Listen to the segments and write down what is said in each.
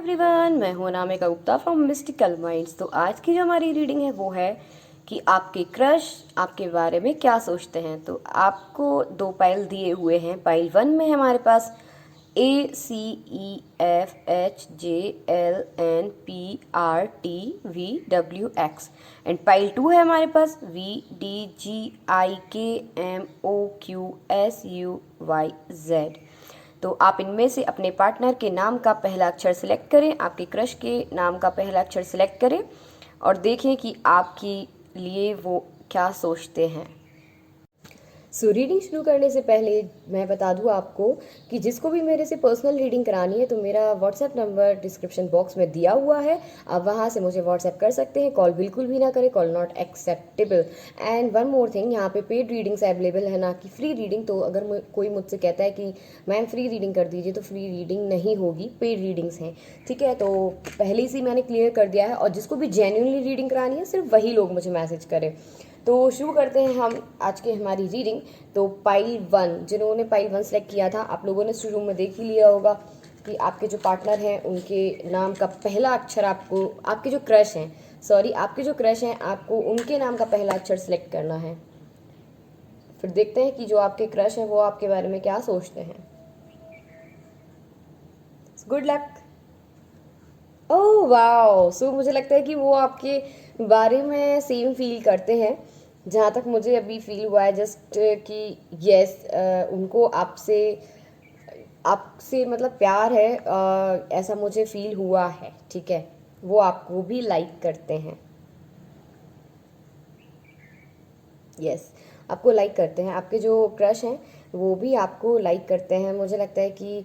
Everyone, मैं हूं Anamika Gupta from mystical minds. तो आज की जो हमारी रीडिंग है वो है कि आपके क्रश आपके बारे में क्या सोचते हैं। तो आपको दो पाइल दिए हुए हैं। पाइल 1 में है हमारे पास ACEFHJLNPRTVWX एंड पाइल 2 है हमारे पास VDGIKMOQSUYZ। तो आप इनमें से अपने पार्टनर के नाम का पहला अक्षर सिलेक्ट करें, आपके क्रश के नाम का पहला अक्षर सिलेक्ट करें और देखें कि आपके लिए वो क्या सोचते हैं। रीडिंग शुरू करने से पहले मैं बता दूं आपको कि जिसको भी मेरे से पर्सनल रीडिंग करानी है तो मेरा व्हाट्सएप नंबर डिस्क्रिप्शन बॉक्स में दिया हुआ है। आप वहां से मुझे व्हाट्सएप कर सकते हैं। कॉल बिल्कुल भी ना करें, call not acceptable. And one more thing, यहाँ पे पेड रीडिंग्स अवेलेबल है, ना कि फ्री रीडिंग। तो अगर कोई मुझसे कहता है कि मैम फ्री रीडिंग कर दीजिए, तो फ्री रीडिंग नहीं होगी, पेड रीडिंग्स हैं। ठीक है, तो पहले से मैंने क्लियर कर दिया है। और जिसको भी जेन्युइनली रीडिंग करानी है सिर्फ वही लोग मुझे मैसेज करें। तो शुरू करते हैं हम आज की हमारी रीडिंग। तो पाइल 1, जिन्होंने पाइल 1 सेलेक्ट किया था, आप लोगों ने शुरू में देख ही लिया होगा कि आपके जो पार्टनर हैं उनके नाम का पहला अक्षर आपको, आपके जो क्रश हैं, सॉरी आपके जो क्रश हैं, आपको उनके नाम का पहला अक्षर सेलेक्ट करना है। फिर देखते हैं कि जो आपके क्रश हैं वो आपके बारे में क्या सोचते हैं। Good luck. ओह वाओ, सो मुझे लगता है कि वो आपके बारे में सेम फील करते हैं। जहाँ तक मुझे अभी फील हुआ है जस्ट कि यस, उनको आपसे आपसे मतलब प्यार है, ऐसा मुझे फील हुआ है। ठीक है, वो आपको भी लाइक करते हैं। यस, आपको लाइक करते हैं। आपके जो क्रश हैं वो भी आपको लाइक करते हैं। मुझे लगता है कि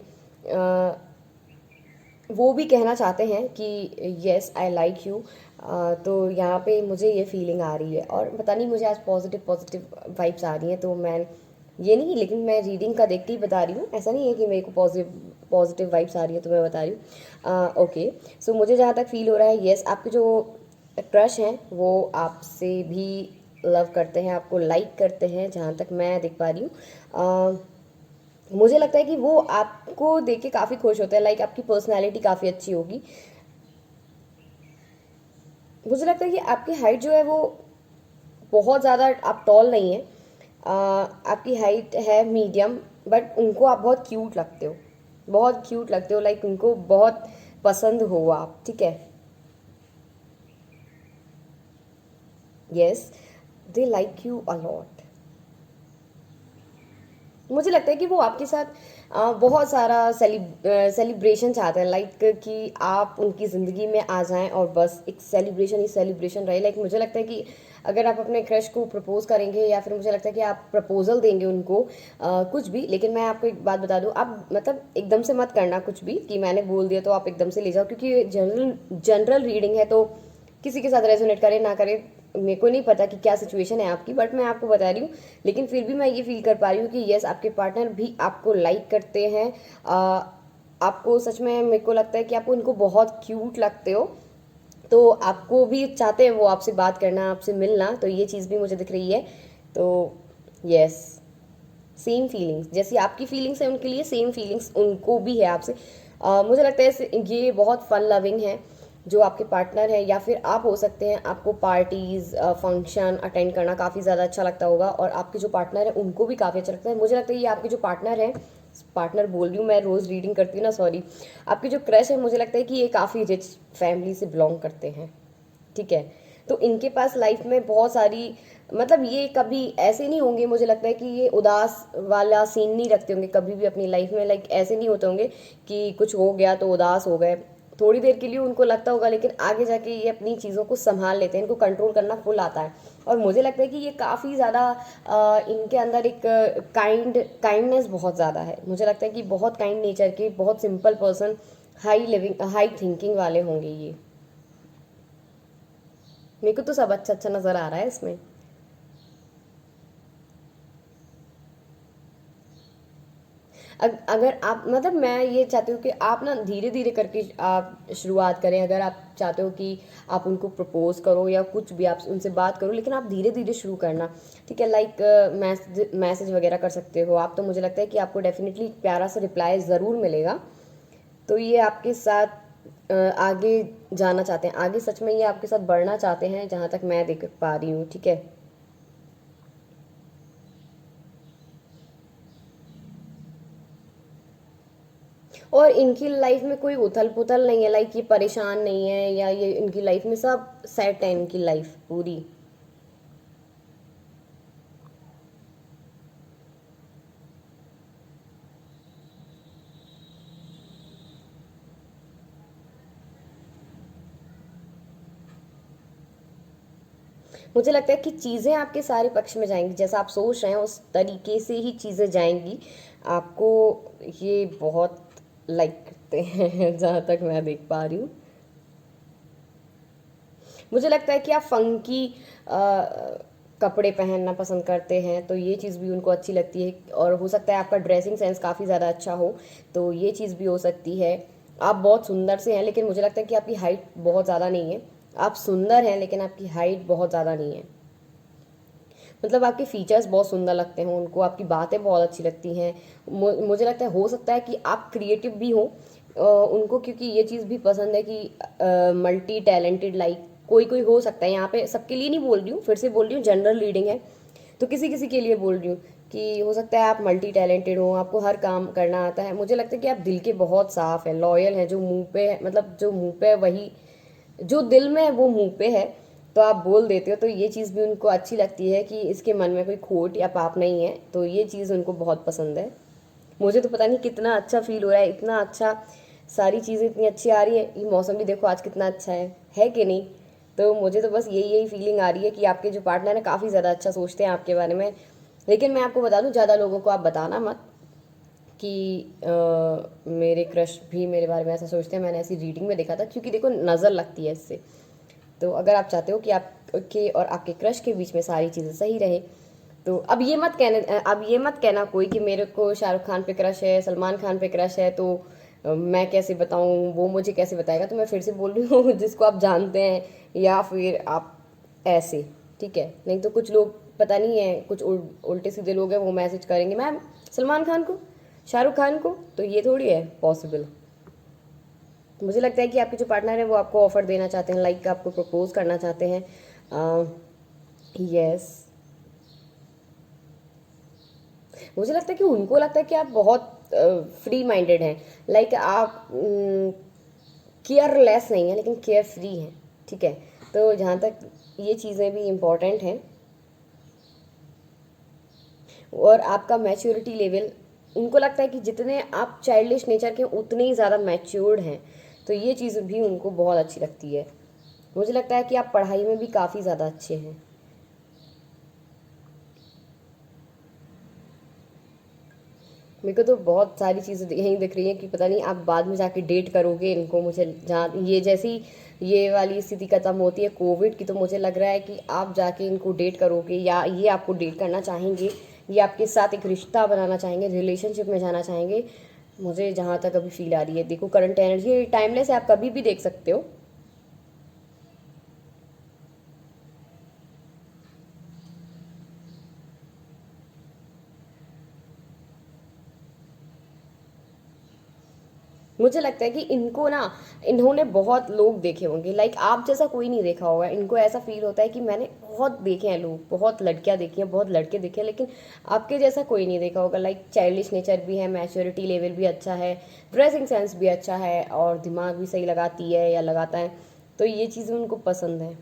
वो भी कहना चाहते हैं कि येस आई लाइक यू। तो यहाँ पे मुझे ये फीलिंग आ रही है और पता नहीं मुझे आज पॉजिटिव पॉजिटिव वाइब्स आ रही हैं। तो मैं ये नहीं, लेकिन मैं रीडिंग का देखते ही बता रही हूँ। ऐसा नहीं है कि मेरे को पॉजिटिव वाइब्स आ रही है तो मैं बता रही हूँ। ओके, सो मुझे जहाँ तक फील हो रहा है, येस आपके जो क्रश हैं वो आपसे भी लव करते हैं, आपको लाइक करते हैं, जहाँ तक मैं देख पा रही हूँ। मुझे लगता है कि वो आपको देख के काफ़ी खुश होता है। लाइक आपकी पर्सनैलिटी काफ़ी अच्छी होगी। मुझे लगता है कि आपकी हाइट जो है वो बहुत ज़्यादा आप टॉल नहीं है। आपकी हाइट है मीडियम, बट उनको आप बहुत क्यूट लगते हो, बहुत क्यूट लगते हो। लाइक उनको बहुत पसंद हो आप। ठीक है, yes they like you a lot. मुझे लगता है कि वो आपके साथ बहुत सारा सेलिब्रेशन चाहते हैं। लाइक कि आप उनकी ज़िंदगी में आ जाएं और बस एक सेलिब्रेशन ही सेलिब्रेशन रहे। लाइक मुझे लगता है कि अगर आप अपने क्रश को प्रपोज करेंगे या फिर मुझे लगता है कि आप प्रपोजल देंगे उनको, कुछ भी। लेकिन मैं आपको एक बात बता दूं, आप मतलब एकदम से मत करना कुछ भी कि मैंने बोल दिया तो आप एकदम से ले जाओ, क्योंकि जनरल जनरल रीडिंग है। तो किसी के साथ रेजोनेट करे ना करे, मेरे को नहीं पता कि क्या सिचुएशन है आपकी, बट मैं आपको बता रही हूँ। लेकिन फिर भी मैं ये फील कर पा रही हूँ कि यस आपके पार्टनर भी आपको लाइक करते हैं। आपको सच में मेरे को लगता है कि आपको उनको बहुत क्यूट लगते हो। तो आपको भी चाहते हैं वो आपसे बात करना, आपसे मिलना। तो ये चीज़ भी मुझे दिख रही है। तो यस, सेम फीलिंग्स जैसी आपकी फीलिंग्स है उनके लिए, सेम फीलिंग्स उनको भी है आपसे। मुझे लगता है ये बहुत फन लविंग है जो आपके पार्टनर है, या फिर आप हो सकते हैं। आपको पार्टीज फंक्शन अटेंड करना काफ़ी ज़्यादा अच्छा लगता होगा और आपके जो पार्टनर है उनको भी काफ़ी अच्छा लगता है। मुझे लगता है ये आपके जो पार्टनर है, पार्टनर बोल रही हूँ मैं, रोज़ रीडिंग करती हूँ ना, सॉरी। आपके जो क्रश है मुझे लगता है कि ये काफ़ी रिच फैमिली से बिलोंग करते हैं। ठीक है, तो इनके पास लाइफ में बहुत सारी, मतलब ये कभी ऐसे नहीं होंगे, मुझे लगता है कि ये उदास वाला सीन नहीं रखते होंगे कभी भी अपनी लाइफ में। लाइक ऐसे नहीं होते होंगे कि कुछ हो गया तो उदास हो गए। थोड़ी देर के लिए उनको लगता होगा, लेकिन आगे जाके ये अपनी चीज़ों को संभाल लेते हैं, इनको कंट्रोल करना फुल आता है। और मुझे लगता है कि ये काफ़ी ज़्यादा इनके अंदर एक काइंडनेस बहुत ज़्यादा है। मुझे लगता है कि बहुत काइंड नेचर के, बहुत simple person, high living high thinking वाले होंगे ये। मेरे को तो सब अच्छा अच्छा नज़र आ रहा है इसमें। अगर आप, मतलब मैं ये चाहती हूँ कि आप ना धीरे धीरे करके आप शुरुआत करें। अगर आप चाहते हो कि आप उनको प्रपोज करो या कुछ भी आप उनसे बात करो, लेकिन आप धीरे धीरे शुरू करना। ठीक है, लाइक मैसेज वगैरह कर सकते हो आप। तो मुझे लगता है कि आपको डेफिनेटली प्यारा सा रिप्लाई ज़रूर मिलेगा। तो ये आपके साथ आगे जाना चाहते हैं, आगे सच में ये आपके साथ बढ़ना चाहते हैं, जहाँ तक मैं देख पा रही हूँ, ठीक है। और इनकी लाइफ में कोई उथल पुथल नहीं है, लाइक ये परेशान नहीं है, या ये इनकी लाइफ में सब सेट है, इनकी लाइफ पूरी। मुझे लगता है कि चीज़ें आपके सारे पक्ष में जाएंगी, जैसा आप सोच रहे हैं उस तरीके से ही चीज़ें जाएंगी। आपको ये बहुत लाइक करते हैं जहाँ तक मैं देख पा रही हूँ। मुझे लगता है कि आप फंकी कपड़े पहनना पसंद करते हैं, तो ये चीज़ भी उनको अच्छी लगती है। और हो सकता है आपका ड्रेसिंग सेंस काफ़ी ज़्यादा अच्छा हो, तो ये चीज़ भी हो सकती है। आप बहुत सुंदर से हैं, लेकिन मुझे लगता है कि आपकी हाइट बहुत ज़्यादा नहीं है। आप सुंदर हैं, लेकिन आपकी हाइट बहुत ज़्यादा नहीं है। मतलब आपके फीचर्स बहुत सुंदर लगते हैं उनको, आपकी बातें बहुत अच्छी लगती हैं। मुझे लगता है हो सकता है कि आप क्रिएटिव भी हो उनको, क्योंकि ये चीज़ भी पसंद है कि मल्टी टैलेंटेड, लाइक कोई कोई हो सकता है। यहाँ पे सबके लिए नहीं बोल रही हूँ, फिर से बोल रही हूँ, जनरल रीडिंग है, तो किसी किसी के लिए बोल रही हूँ कि हो सकता है आप मल्टी टैलेंटेड हो, आपको हर काम करना आता है। मुझे लगता है कि आप दिल के बहुत साफ हैं, लॉयल हैं, जो मुंह पे है, मतलब जो मुंह पे है वही, जो दिल में है वो मुंह पे है, तो आप बोल देते हो। तो ये चीज़ भी उनको अच्छी लगती है कि इसके मन में कोई खोट या पाप नहीं है, तो ये चीज़ उनको बहुत पसंद है। मुझे तो पता नहीं कितना अच्छा फील हो रहा है, इतना अच्छा, सारी चीज़ें इतनी अच्छी आ रही है। ये मौसम भी देखो आज कितना अच्छा है कि नहीं। तो मुझे तो बस यही यही फीलिंग आ रही है कि आपके जो पार्टनर है काफ़ी ज़्यादा अच्छा सोचते हैं आपके बारे में। लेकिन मैं आपको बता दूं, ज़्यादा लोगों को आप बताना मत कि मेरे क्रश भी मेरे बारे में ऐसा सोचते हैं। मैंने ऐसी रीडिंग में देखा था, क्योंकि देखो नज़र लगती है इससे। तो अगर आप चाहते हो कि आपके और आपके क्रश के बीच में सारी चीज़ें सही रहे, तो अब ये मत कहना कोई कि मेरे को शाहरुख खान पे क्रश है, सलमान खान पे क्रश है, तो मैं कैसे बताऊं, वो मुझे कैसे बताएगा। तो मैं फिर से बोल रही हूँ जिसको आप जानते हैं, या फिर आप ऐसे, ठीक है। नहीं तो कुछ लोग पता नहीं है, कुछ उल्टे सीधे लोग हैं, वो मैसेज करेंगे मैम सलमान खान को, शाहरुख खान को, तो ये थोड़ी है पॉसिबल। मुझे लगता है कि आपके जो पार्टनर है वो आपको ऑफर देना चाहते हैं, लाइक आपको प्रपोज करना चाहते हैं। यस, मुझे लगता है कि उनको लगता है कि आप बहुत फ्री माइंडेड हैं, लाइक आप केयरलेस नहीं है, लेकिन केयर फ्री हैं, ठीक है। तो जहाँ तक ये चीज़ें भी इम्पोर्टेंट हैं। और आपका मैच्योरिटी लेवल, उनको लगता है कि जितने आप चाइल्डिश नेचर के उतने ही ज़्यादा मैच्योर्ड हैं, तो ये चीज़ भी उनको बहुत अच्छी लगती है। मुझे लगता है कि आप पढ़ाई में भी काफ़ी ज़्यादा अच्छे हैं। मेरे को तो बहुत सारी चीज़ें यहीं दिख रही हैं कि पता नहीं आप बाद में जाके डेट करोगे इनको। मुझे जहाँ ये जैसी ये वाली स्थिति खत्म होती है कोविड की, तो मुझे लग रहा है कि आप जाके इनको डेट करोगे, या ये आपको डेट करना चाहेंगे, ये आपके साथ एक रिश्ता बनाना चाहेंगे, रिलेशनशिप में जाना चाहेंगे। मुझे जहाँ तक अभी फील आ रही है, देखो करंट एनर्जी टाइमलेस है, आप कभी भी देख सकते हो। मुझे लगता है कि इनको ना, इन्होंने बहुत लोग देखे होंगे, लाइक आप जैसा कोई नहीं देखा होगा। इनको ऐसा फील होता है कि मैंने बहुत देखे हैं लोग, बहुत लड़कियां देखी हैं, बहुत लड़के देखे हैं, लेकिन आपके जैसा कोई नहीं देखा होगा। लाइक चाइल्डिश नेचर भी है, मैच्योरिटी लेवल भी अच्छा है, ड्रेसिंग सेंस भी अच्छा है, और दिमाग भी सही लगाती है या लगाता है, तो ये चीज़ें उनको पसंद है।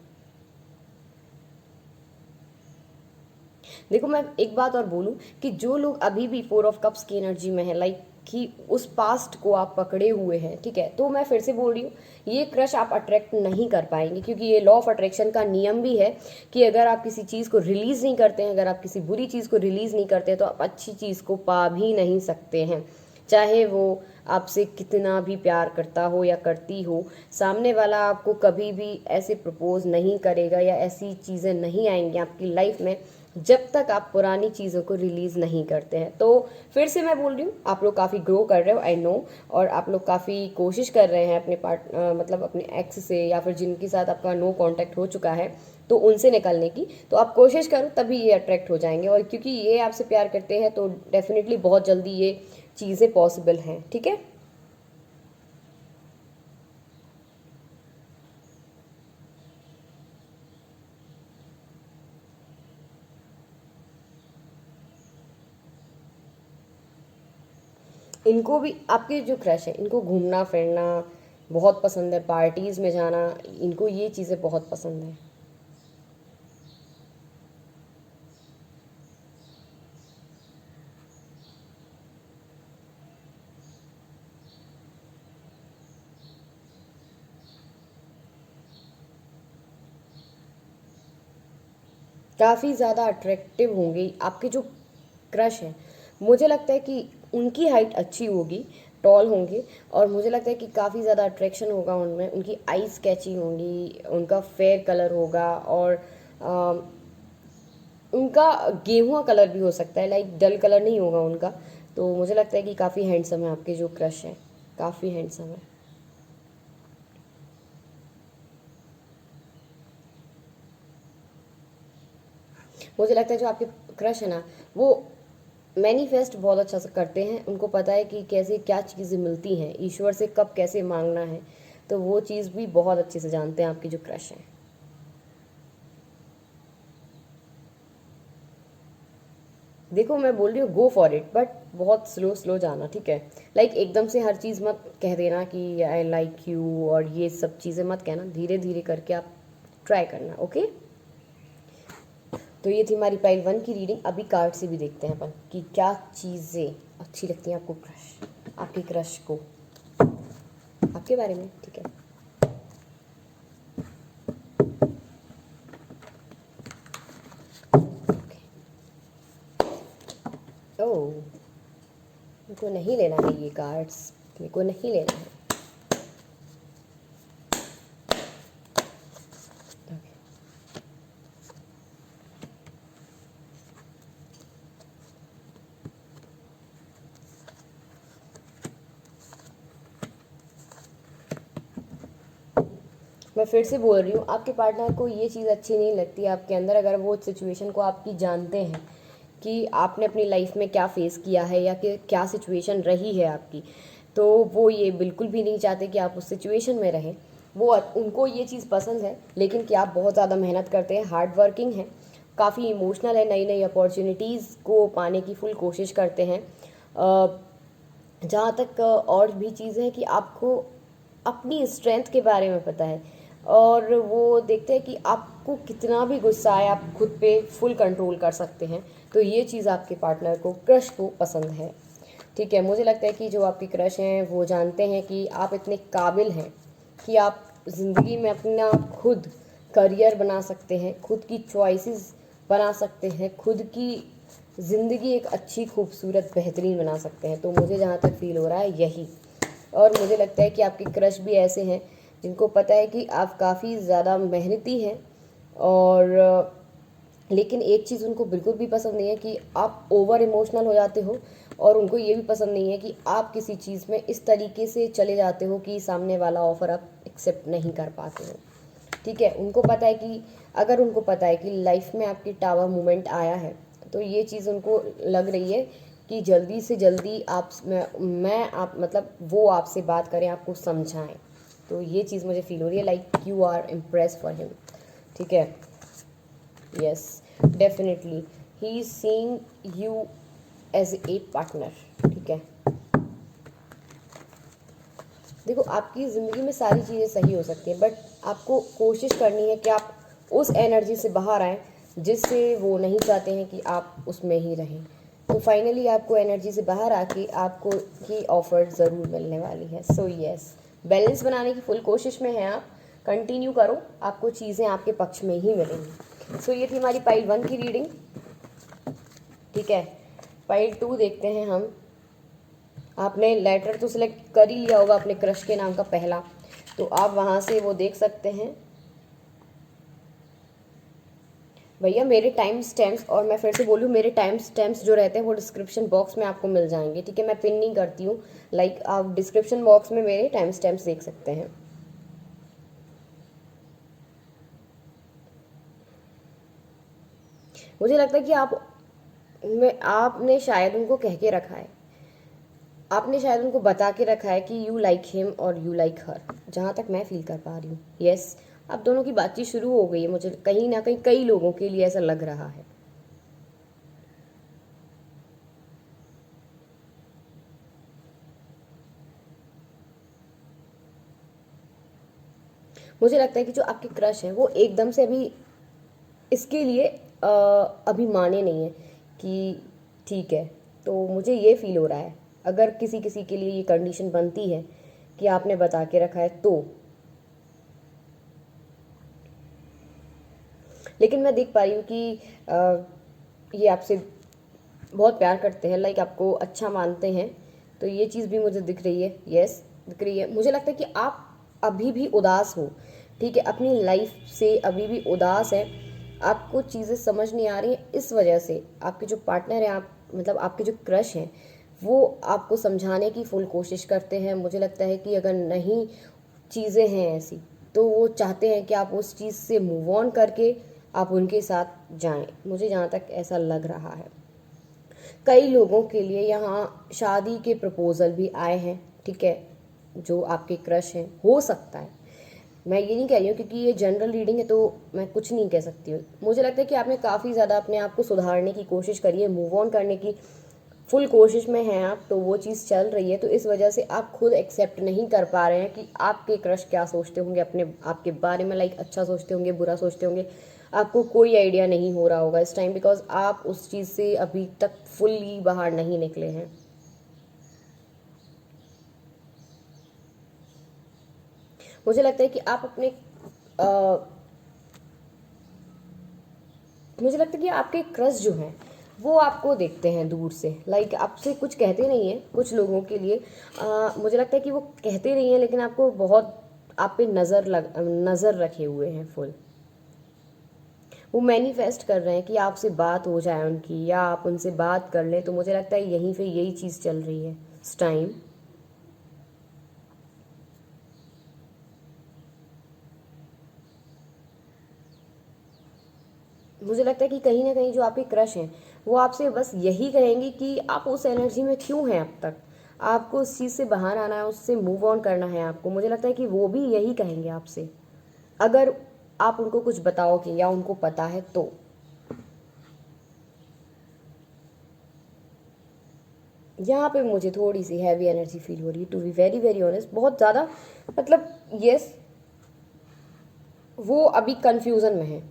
देखो मैं एक बात और बोलूं कि जो लोग अभी भी फोर ऑफ कप्स की एनर्जी में है, लाइक कि उस पास्ट को आप पकड़े हुए हैं, ठीक है, तो मैं फिर से बोल रही हूँ, ये क्रश आप अट्रैक्ट नहीं कर पाएंगे, क्योंकि ये लॉ ऑफ अट्रैक्शन का नियम भी है कि अगर आप किसी चीज़ को रिलीज नहीं करते हैं, अगर आप किसी बुरी चीज़ को रिलीज नहीं करते हैं, तो आप अच्छी चीज़ को पा भी नहीं सकते हैं। चाहे वो आपसे कितना भी प्यार करता हो या करती हो, सामने वाला आपको कभी भी ऐसे प्रपोज नहीं करेगा, या ऐसी चीज़ें नहीं आएंगी आपकी लाइफ में जब तक आप पुरानी चीज़ों को रिलीज़ नहीं करते हैं। तो फिर से मैं बोल रही हूँ, आप लोग काफ़ी ग्रो कर रहे हो, आई नो, और आप लोग काफ़ी कोशिश कर रहे हैं अपने मतलब अपने एक्स से, या फिर जिनके साथ आपका नो कांटेक्ट हो चुका है, तो उनसे निकलने की। तो आप कोशिश करो, तभी ये अट्रैक्ट हो जाएंगे, और क्योंकि ये आपसे प्यार करते हैं, तो डेफिनेटली बहुत जल्दी ये चीज़ें पॉसिबल हैं, ठीक है। इनको भी आपके जो क्रश है इनको घूमना फिरना बहुत पसंद है, पार्टीज़ में जाना, इनको ये चीज़ें बहुत पसंद है। काफ़ी ज़्यादा अट्रैक्टिव होंगे आपके जो क्रश हैं। मुझे लगता है कि उनकी हाइट अच्छी होगी, टॉल होंगे, और मुझे लगता है कि काफ़ी ज़्यादा अट्रैक्शन होगा उनमें, उनकी आईज़ कैची होंगी, उनका फेयर कलर होगा, और अ, उनका गेहुआ कलर भी हो सकता है, लाइक डल कलर नहीं होगा उनका। तो मुझे लगता है कि काफ़ी हैंडसम है आपके जो क्रश हैं, काफ़ी हैंडसम है। मुझे लगता है जो आपके क्रश है ना, वो मैनिफेस्ट बहुत अच्छा से करते हैं, उनको पता है कि कैसे क्या चीज़ें मिलती हैं, ईश्वर से कब कैसे मांगना है, तो वो चीज़ भी बहुत अच्छे से जानते हैं आपके जो क्रश हैं। देखो मैं बोल रही हूँ गो फॉर इट, बट बहुत स्लो स्लो जाना, ठीक है। लाइक एकदम से हर चीज़ मत कह देना कि आई लाइक यू और ये सब चीज़ें मत कहना, धीरे धीरे करके आप ट्राई करना, ओके। तो ये थी हमारी पाइल वन की रीडिंग। अभी कार्ड से भी देखते हैं अपन कि क्या चीज़ें अच्छी लगती हैं आपको क्रश, आपके क्रश को, आपके बारे में, ठीक है। ओह, मेरे को नहीं लेना है ये कार्ड्स, मेरे को नहीं लेना है। मैं फिर से बोल रही हूँ, आपके पार्टनर को ये चीज़ अच्छी नहीं लगती आपके अंदर, अगर वो सिचुएशन को आपकी जानते हैं कि आपने अपनी लाइफ में क्या फेस किया है या कि क्या सिचुएशन रही है आपकी, तो वो ये बिल्कुल भी नहीं चाहते कि आप उस सिचुएशन में रहें। वो उनको ये चीज़ पसंद है, लेकिन कि आप बहुत ज़्यादा मेहनत करते हैं, हार्ड वर्किंग हैं, काफ़ी इमोशनल है, नई नई अपॉर्चुनिटीज़ को पाने की फुल कोशिश करते हैं। जहाँ तक और भी चीज़ें हैं कि आपको अपनी स्ट्रेंथ के बारे में पता है, और वो देखते हैं कि आपको कितना भी गुस्सा आए आप खुद पे फुल कंट्रोल कर सकते हैं। तो ये चीज़ आपके पार्टनर को, क्रश को पसंद है, ठीक है। मुझे लगता है कि जो आपके क्रश हैं वो जानते हैं कि आप इतने काबिल हैं कि आप ज़िंदगी में अपना खुद करियर बना सकते हैं, खुद की चॉइसेस बना सकते हैं, खुद की ज़िंदगी एक अच्छी खूबसूरत बेहतरीन बना सकते हैं। तो मुझे जहाँ तक फील हो रहा है यही, और मुझे लगता है कि आपके क्रश भी ऐसे हैं जिनको पता है कि आप काफ़ी ज़्यादा मेहनती हैं, और लेकिन एक चीज़ उनको बिल्कुल भी पसंद नहीं है कि आप ओवर इमोशनल हो जाते हो, और उनको ये भी पसंद नहीं है कि आप किसी चीज़ में इस तरीके से चले जाते हो कि सामने वाला ऑफ़र आप एक्सेप्ट नहीं कर पाते हो, ठीक है। उनको पता है कि अगर उनको पता है कि लाइफ में आपकी टावर मोमेंट आया है, तो ये चीज़ उनको लग रही है कि जल्दी से जल्दी आप मैं आप मतलब वो आपसे बात करें, आपको समझाएं। तो ये चीज़ मुझे फील हो रही है, like you are impress for him, ठीक है। Yes, definitely he is seeing you as a partner, ठीक है। देखो आपकी ज़िंदगी में सारी चीज़ें सही हो सकती हैं, बट आपको कोशिश करनी है कि आप उस एनर्जी से बाहर आएँ जिससे वो नहीं चाहते हैं कि आप उसमें ही रहें। तो फाइनली आपको एनर्जी से बाहर आके आपको ये ऑफ़र ज़रूर मिलने वाली है। सो यस, बैलेंस बनाने की फुल कोशिश में हैं आप, कंटिन्यू करो, आपको चीज़ें आपके पक्ष में ही मिलेंगी। सो ये थी हमारी पाइल वन की रीडिंग, ठीक है। पाइल टू देखते हैं हम। आपने लेटर तो सिलेक्ट कर ही लिया होगा अपने क्रश के नाम का पहला, तो आप वहाँ से वो देख सकते हैं। भैया मेरे टाइम स्टैम्प्स, और मैं फिर से बोलूँ, मेरे टाइम स्टैम्प्स जो रहते हैं वो डिस्क्रिप्शन बॉक्स में आपको मिल जाएंगे, ठीक है। मैं पिन नहीं करती हूँ, लाइक आप डिस्क्रिप्शन बॉक्स में मेरे टाइम स्टैम्प्स देख सकते हैं। मुझे लगता है कि आपने शायद उनको कह के रखा है, आपने शायद उनको बता के रखा है कि यू लाइक हिम और यू लाइक हर, जहाँ तक मैं फील कर पा रही हूँ। यस, अब दोनों की बातचीत शुरू हो गई है, मुझे कहीं ना कहीं कई लोगों के लिए ऐसा लग रहा है। मुझे लगता है कि जो आपके क्रश हैं वो एकदम से अभी इसके लिए अभी माने नहीं है कि ठीक है। तो मुझे ये फील हो रहा है, अगर किसी किसी के लिए ये कंडीशन बनती है कि आपने बता के रखा है तो। लेकिन मैं देख पा रही हूँ कि ये आपसे बहुत प्यार करते हैं, लाइक आपको अच्छा मानते हैं। तो ये चीज़ भी मुझे दिख रही है, यस दिख रही है। मुझे लगता है कि आप अभी भी उदास हो, ठीक है, अपनी लाइफ से अभी भी उदास है। आपको चीज़ें समझ नहीं आ रही हैं, इस वजह से आपके जो पार्टनर हैं, आप मतलब आपके जो क्रश हैं, वो आपको समझाने की फुल कोशिश करते हैं। मुझे लगता है कि अगर नहीं चीज़ें हैं ऐसी, तो वो चाहते हैं कि आप उस चीज़ से मूव ऑन करके आप उनके साथ जाएं। मुझे जहाँ तक ऐसा लग रहा है, कई लोगों के लिए यहाँ शादी के प्रपोजल भी आए हैं, ठीक है, जो आपके क्रश हैं। हो सकता है, मैं ये नहीं कह रही हूँ क्योंकि ये जनरल रीडिंग है तो मैं कुछ नहीं कह सकती हूँ। मुझे लगता है कि आपने काफ़ी ज़्यादा अपने आप को सुधारने की कोशिश करी है, मूव ऑन करने की फुल कोशिश में हैं आप, तो वो चीज़ चल रही है। तो इस वजह से आप खुद एक्सेप्ट नहीं कर पा रहे हैं कि आपके क्रश क्या सोचते होंगे अपने आपके बारे में, लाइक अच्छा सोचते होंगे, बुरा सोचते होंगे। आपको कोई आइडिया नहीं हो रहा होगा इस टाइम, बिकॉज आप उस चीज़ से अभी तक फुल्ली बाहर नहीं निकले हैं। मुझे लगता है कि आप अपने मुझे लगता है कि आपके क्रश जो हैं वो आपको देखते हैं दूर से, लाइक आपसे कुछ कहते नहीं हैं। कुछ लोगों के लिए मुझे लगता है कि वो कहते नहीं हैं, लेकिन आपको बहुत आप पे नज़र रखे हुए हैं फुल। वो मैनिफेस्ट कर रहे हैं कि आपसे बात हो जाए उनकी, या आप उनसे बात कर लें। तो मुझे लगता है यहीं पे यही चीज़ चल रही है इस टाइम। मुझे लगता है कि कहीं ना कहीं जो आपके क्रश हैं वो आपसे बस यही कहेंगे कि आप उस एनर्जी में क्यों हैं अब तक। आपको उस चीज़ से बाहर आना है, उससे मूव ऑन करना है आपको। मुझे लगता है कि वो भी यही कहेंगे आपसे, अगर आप उनको कुछ बताओगे या उनको पता है तो। यहाँ पे मुझे थोड़ी सी हैवी एनर्जी फील हो रही है, to be very very honest, बहुत ज़्यादा। मतलब यस, वो अभी कंफ्यूजन में है,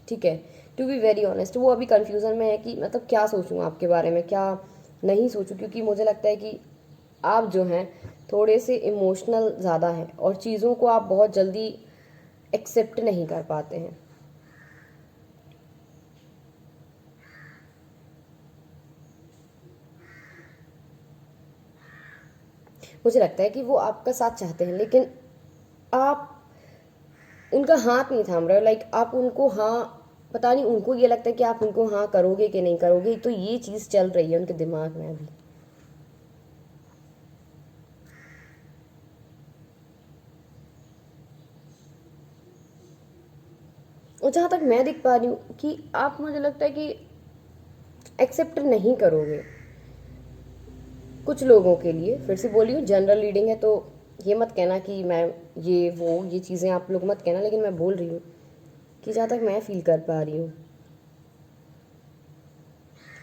ठीक है। टू बी वेरी ऑनेस्ट, वो अभी कंफ्यूजन में है कि मतलब क्या सोचूं आपके बारे में, क्या नहीं सोचूं। क्योंकि मुझे लगता है कि आप जो हैं थोड़े से इमोशनल ज़्यादा हैं और चीज़ों को आप बहुत जल्दी एक्सेप्ट नहीं कर पाते हैं। मुझे लगता है कि वो आपका साथ चाहते हैं, लेकिन आप उनका हाथ नहीं थाम रहे हो, लाइक आप उनको हाँ, पता नहीं उनको ये लगता है कि आप उनको हाँ करोगे कि नहीं करोगे। तो ये चीज़ चल रही है उनके दिमाग में अभी। और जहाँ तक मैं देख पा रही हूँ कि आप, मुझे लगता है कि एक्सेप्ट नहीं करोगे कुछ लोगों के लिए। फिर से बोली हूँ, जनरल रीडिंग है तो ये मत कहना कि मैं ये चीज़ें आप लोग मत कहना, लेकिन मैं बोल रही हूँ कि जहाँ तक मैं फील कर पा रही हूँ,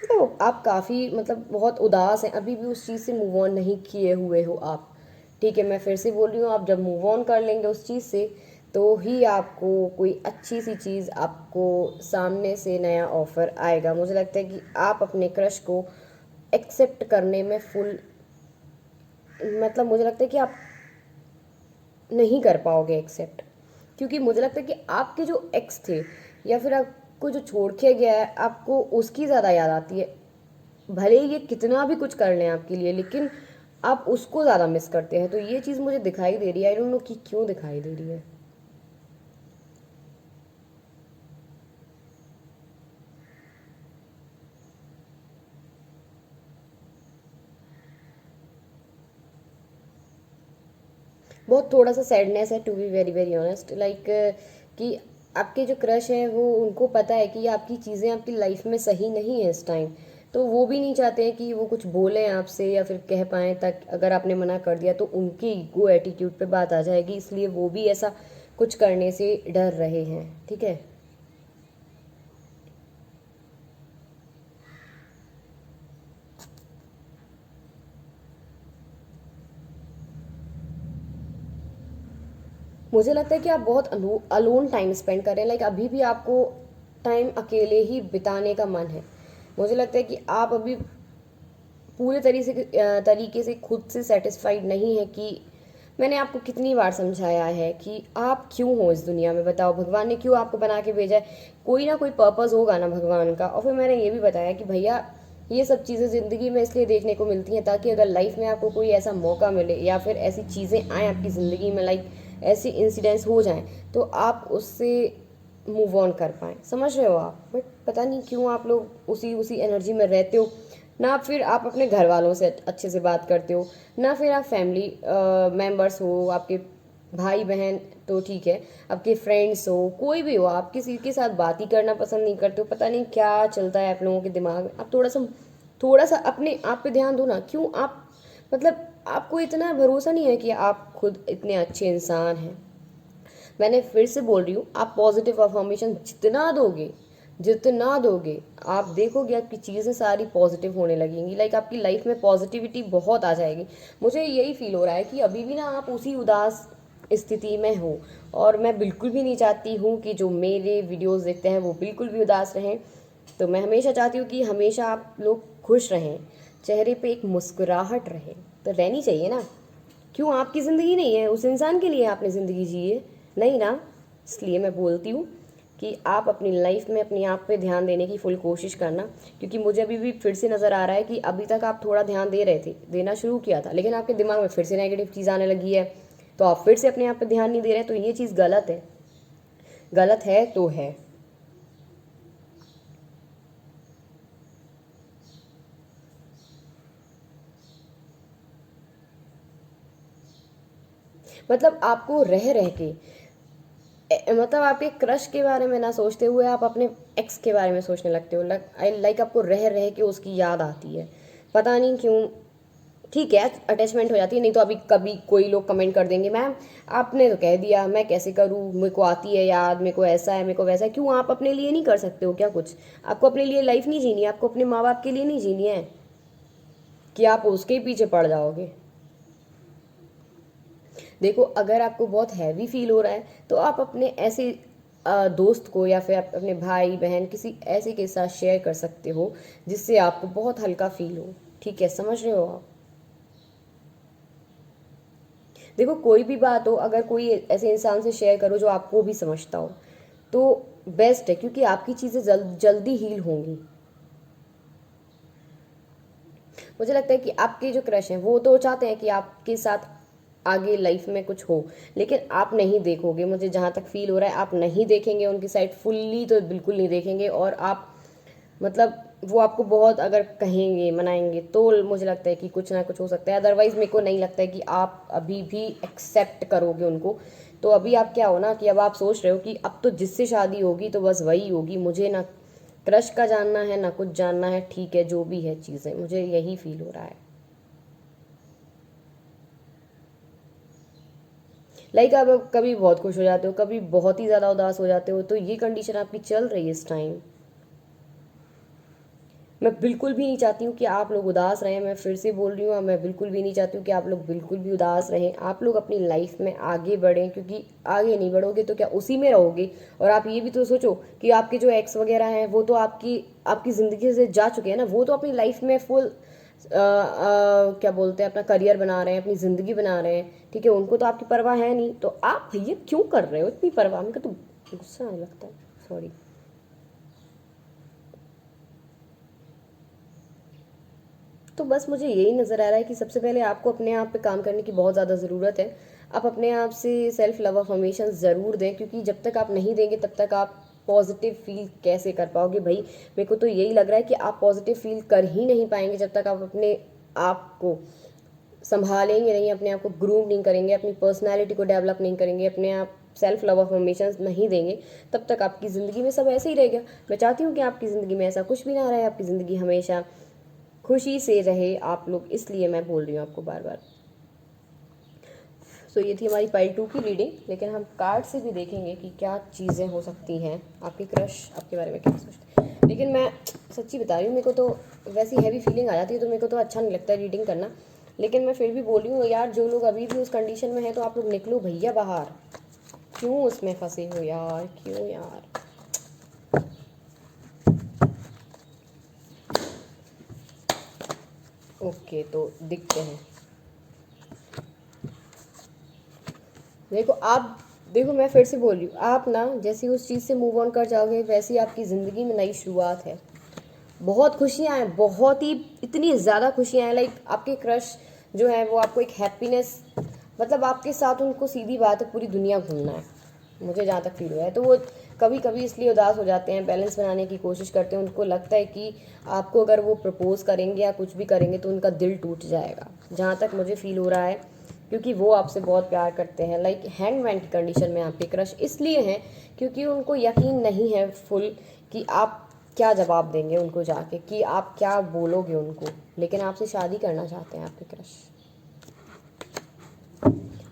तो आप काफ़ी मतलब बहुत उदास हैं, अभी भी उस चीज़ से मूव ऑन नहीं किए हुए हो आप। ठीक है, मैं फिर से बोल रही हूँ, आप जब मूव ऑन कर लेंगे उस चीज़ से, तो ही आपको कोई अच्छी सी चीज़, आपको सामने से नया ऑफ़र आएगा। मुझे लगता है कि आप अपने क्रश को एक्सेप्ट करने में फुल, मतलब मुझे लगता है कि आप नहीं कर पाओगे एक्सेप्ट। क्योंकि मुझे लगता है कि आपके जो एक्स थे, या फिर आपको जो छोड़ के गया है, आपको उसकी ज़्यादा याद आती है। भले ही ये कितना भी कुछ कर लें आपके लिए, लेकिन आप उसको ज़्यादा मिस करते हैं। तो ये चीज़ मुझे दिखाई दे रही है, आई डोंट नो कि क्यों दिखाई दे रही है। बहुत थोड़ा सा सैडनेस है, to be very very honest, like कि आपके जो क्रश हैं वो, उनको पता है कि आपकी चीज़ें आपकी लाइफ में सही नहीं है इस टाइम। तो वो भी नहीं चाहते हैं कि वो कुछ बोलें आपसे या फिर कह पाएँ, तक अगर आपने मना कर दिया तो उनके ईगो एटीट्यूड पे बात आ जाएगी, इसलिए वो भी ऐसा कुछ करने से डर रहे हैं, ठीक है। मुझे लगता है कि आप बहुत अलोन टाइम स्पेंड कर रहे हैं, लाइक अभी भी आपको टाइम अकेले ही बिताने का मन है। मुझे लगता है कि आप अभी पूरे तरीके से खुद से सेटिस्फाइड नहीं है कि मैंने आपको कितनी बार समझाया है कि आप क्यों हो इस दुनिया में, बताओ भगवान ने क्यों आपको बना के भेजा है। कोई ना कोई पर्पस होगा ना भगवान का। और फिर मैंने ये भी बताया कि भैया ये सब चीज़ें ज़िंदगी में इसलिए देखने को मिलती हैं ताकि अगर लाइफ में आपको कोई ऐसा मौका मिले या फिर ऐसी चीज़ें आएँ आपकी ज़िंदगी में, लाइक ऐसी इंसिडेंट्स हो जाएं, तो आप उससे मूव ऑन कर पाएँ। समझ रहे हो आप? बट पता नहीं क्यों आप लोग उसी उसी एनर्जी में रहते हो। ना फिर आप अपने घर वालों से अच्छे से बात करते हो, ना फिर आप फैमिली मेंबर्स हो, आपके भाई बहन तो ठीक है, आपके फ्रेंड्स हो, कोई भी हो, आप किसी के साथ बात ही करना पसंद नहीं करते हो। पता नहीं क्या चलता है आप लोगों के दिमाग में। आप थोड़ा सा अपने आप पे ध्यान दो ना। क्यों आप, मतलब आपको इतना भरोसा नहीं है कि आप खुद इतने अच्छे इंसान हैं। मैंने फिर से बोल रही हूँ, आप पॉजिटिव अफर्मेशन जितना दोगे आप देखोगे आपकी चीज़ें सारी पॉजिटिव होने लगेंगी, लाइक आपकी लाइफ में पॉजिटिविटी बहुत आ जाएगी। मुझे यही फील हो रहा है कि अभी भी ना आप उसी उदास स्थिति में हो, और मैं बिल्कुल भी नहीं चाहती हूँ कि जो मेरे वीडियोस देखते हैं वो बिल्कुल भी उदास रहें। तो मैं हमेशा चाहती हूँ कि हमेशा आप लोग खुश रहें, चेहरे पे एक मुस्कुराहट रहे, तो रहनी चाहिए ना। क्यों आपकी ज़िंदगी नहीं है, उस इंसान के लिए आपने ज़िंदगी जी है नहीं ना। इसलिए मैं बोलती हूँ कि आप अपनी लाइफ में अपने आप पे ध्यान देने की फुल कोशिश करना। क्योंकि मुझे अभी भी फिर से नज़र आ रहा है कि अभी तक आप थोड़ा ध्यान दे रहे थे, देना शुरू किया था, लेकिन आपके दिमाग में फिर से नेगेटिव चीज़ आने लगी है, तो आप फिर से अपने आप पे ध्यान नहीं दे रहे। तो ये चीज़ गलत है, गलत है तो है। मतलब आपको रह रह के मतलब आपके क्रश के बारे में ना सोचते हुए आप अपने एक्स के बारे में सोचने लगते हो। लाइक आपको रह रह के उसकी याद आती है, पता नहीं क्यों। ठीक है, अटैचमेंट हो जाती है। नहीं तो अभी कभी कोई लोग कमेंट कर देंगे, मैम आपने तो कह दिया, मैं कैसे करूँ, मेरे को आती है याद, मेरे को ऐसा है, मेरे को वैसा है। क्यों आप अपने लिए नहीं कर सकते हो क्या कुछ? आपको अपने लिए लाइफ नहीं जीनी है, आपको अपने माँ बाप के लिए नहीं जीनी है कि आप उसके ही पीछे पड़ जाओगे। देखो, अगर आपको बहुत हैवी फील हो रहा है तो आप अपने ऐसे दोस्त को या फिर आप अपने भाई बहन किसी ऐसे के साथ शेयर कर सकते हो जिससे आपको बहुत हल्का फील हो। ठीक है, समझ रहे हो आप? देखो, कोई भी बात हो, अगर कोई ऐसे इंसान से शेयर करो जो आपको भी समझता हो तो बेस्ट है, क्योंकि आपकी चीज़ें जल्दी हील होंगी। मुझे लगता है कि आपके जो क्रश हैं वो तो चाहते हैं कि आपके साथ आगे लाइफ में कुछ हो, लेकिन आप नहीं देखोगे। मुझे जहाँ तक फील हो रहा है आप नहीं देखेंगे उनकी साइड फुल्ली, तो बिल्कुल नहीं देखेंगे। और आप, मतलब वो आपको बहुत अगर कहेंगे मनाएंगे तो मुझे लगता है कि कुछ ना कुछ हो सकता है। अदरवाइज मेरे को नहीं लगता है कि आप अभी भी एक्सेप्ट करोगे उनको। तो अभी आप क्या हो ना कि अब आप सोच रहे हो कि अब तो जिससे शादी होगी तो बस वही होगी, मुझे ना क्रश का जानना है ना कुछ जानना है। ठीक है, जो भी है चीज़ें, मुझे यही फील हो रहा है। लाइक आप कभी बहुत खुश हो जाते हो, कभी बहुत ही ज़्यादा उदास हो जाते हो, तो ये कंडीशन आपकी चल रही है इस टाइम। मैं बिल्कुल भी नहीं चाहती हूँ कि आप लोग उदास रहें। मैं फिर से बोल रही हूँ, मैं बिल्कुल भी नहीं चाहती हूँ कि आप लोग बिल्कुल भी उदास रहें। आप लोग अपनी लाइफ में आगे बढ़ें, क्योंकि आगे नहीं बढ़ोगे तो क्या उसी में रहोगे। और आप ये भी तो सोचो कि आपके जो एक्स वगैरह हैं वो तो आपकी आपकी ज़िंदगी से जा चुके हैं ना, वो तो अपनी लाइफ में फुल क्या बोलते हैं, अपना करियर बना रहे हैं, अपनी ज़िंदगी बना रहे हैं। ठीक है, उनको तो आपकी परवाह है नहीं, तो आप भैया क्यों कर रहे हो इतनी परवाह? मेरे को तो गुस्सा आने लगता है, सॉरी। तो बस मुझे यही नज़र आ रहा है कि सबसे पहले आपको अपने आप पे काम करने की बहुत ज़्यादा ज़रूरत है। आप अपने आप से सेल्फ लव अफर्मेशन ज़रूर दें, क्योंकि जब तक आप नहीं देंगे तब तक आप पॉजिटिव फील कैसे कर पाओगे भाई? मेरे को तो यही लग रहा है कि आप पॉजिटिव फील कर ही नहीं पाएंगे जब तक आप अपने आप को संभालेंगे नहीं, अपने आप को ग्रूम नहीं करेंगे, अपनी पर्सनैलिटी को डेवलप नहीं करेंगे, अपने आप सेल्फ लव अफर्मेशन नहीं देंगे। तब तक आपकी ज़िंदगी में सब ऐसे ही रहेगा। मैं चाहती हूँ कि आपकी ज़िंदगी में ऐसा कुछ भी ना रहे, आपकी ज़िंदगी हमेशा खुशी से रहे आप लोग, इसलिए मैं बोल रही हूँ आपको बार बार। सो ये थी हमारी पार्ट 2 की रीडिंग, लेकिन हम कार्ड से भी देखेंगे कि क्या चीज़ें हो सकती हैं। आपके क्रश आपके बारे में क्या सोचते हैं? लेकिन मैं सच्ची बता रही हूँ, मेरे को तो वैसी हैवी फीलिंग आ जाती है तो मेरे को तो अच्छा नहीं लगता रीडिंग करना। लेकिन मैं फिर भी बोल रही हूँ यार, जो लोग अभी भी उस कंडीशन में हैं तो आप लोग निकलो भैया बाहर। क्यों उसमें फंसे हो यार, क्यों यार। ओके तो दिखते हैं। देखो आप, देखो मैं फिर से बोल रही हूँ, आप ना जैसे ही उस चीज़ से मूव ऑन कर जाओगे वैसे ही आपकी ज़िंदगी में नई शुरुआत है। बहुत खुशियाँ हैं, बहुत ही, इतनी ज़्यादा खुशियाँ हैं। लाइक आपके क्रश जो है वो आपको एक हैप्पीनेस, मतलब आपके साथ उनको सीधी बात है पूरी दुनिया घूमना है, मुझे जहाँ तक फील हुआ है। तो वो कभी कभी इसलिए उदास हो जाते हैं, बैलेंस बनाने की कोशिश करते हैं, उनको लगता है कि आपको अगर वो प्रपोज करेंगे या कुछ भी करेंगे तो उनका दिल टूट जाएगा, जहाँ तक मुझे फील हो रहा है, क्योंकि वो आपसे बहुत प्यार करते हैं। लाइक हैंगमैन की कंडीशन में आपके क्रश इसलिए हैं क्योंकि उनको यकीन नहीं है फुल कि आप क्या जवाब देंगे उनको जाके, कि आप क्या बोलोगे उनको, लेकिन आपसे शादी करना चाहते हैं आपके क्रश।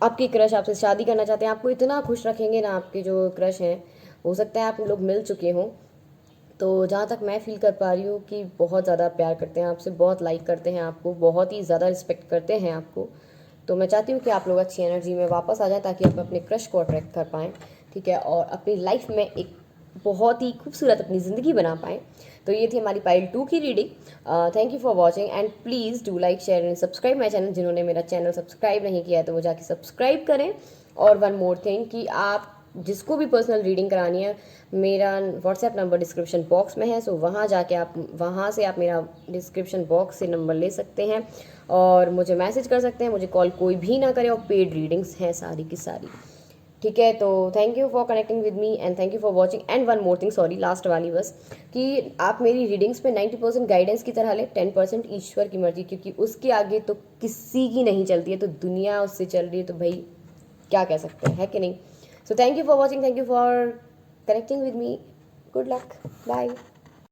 आपकी क्रश आपसे शादी करना चाहते हैं, आपको इतना खुश रखेंगे ना आपके जो क्रश हैं। हो सकता है आप लोग मिल चुके हों, तो जहाँ तक मैं फील कर पा रही हूँ कि बहुत ज़्यादा प्यार करते हैं आपसे, बहुत लाइक करते हैं आपको, बहुत ही ज़्यादा रिस्पेक्ट करते हैं आपको। तो मैं चाहती हूँ कि आप लोग अच्छी एनर्जी में वापस आ जाएं ताकि आप अपने क्रश को अट्रैक्ट कर पाएँ, ठीक है, और अपनी लाइफ में एक बहुत ही खूबसूरत अपनी ज़िंदगी बना पाएँ। तो ये थी हमारी पाइल 2 की reading. Thank you for watching and please do like share and subscribe my channel. जिन्होंने मेरा चैनल सब्सक्राइब नहीं किया है तो वो जाके सब्सक्राइब करें। और वन मोर थिंग कि आप जिसको भी पर्सनल रीडिंग करानी है, मेरा व्हाट्सएप नंबर डिस्क्रिप्शन बॉक्स में है, सो वहाँ जाके आप, वहाँ से आप मेरा डिस्क्रिप्शन बॉक्स से नंबर ले सकते हैं और मुझे मैसेज कर सकते हैं। मुझे कॉल कोई भी ना करे और पेड रीडिंग्स हैं सारी की सारी, ठीक है। तो thank you for connecting with me and thank you for watching. And one more thing, sorry last वाली बस, कि आप मेरी रीडिंग्स पे 90% गाइडेंस की तरह ले, 10% ईश्वर की मर्जी, क्योंकि उसके आगे तो किसी की नहीं चलती है, तो दुनिया उससे चल रही है तो भाई क्या कह सकते हैं, है कि नहीं। So thank you for watching, thank you for connecting with me, good luck, bye.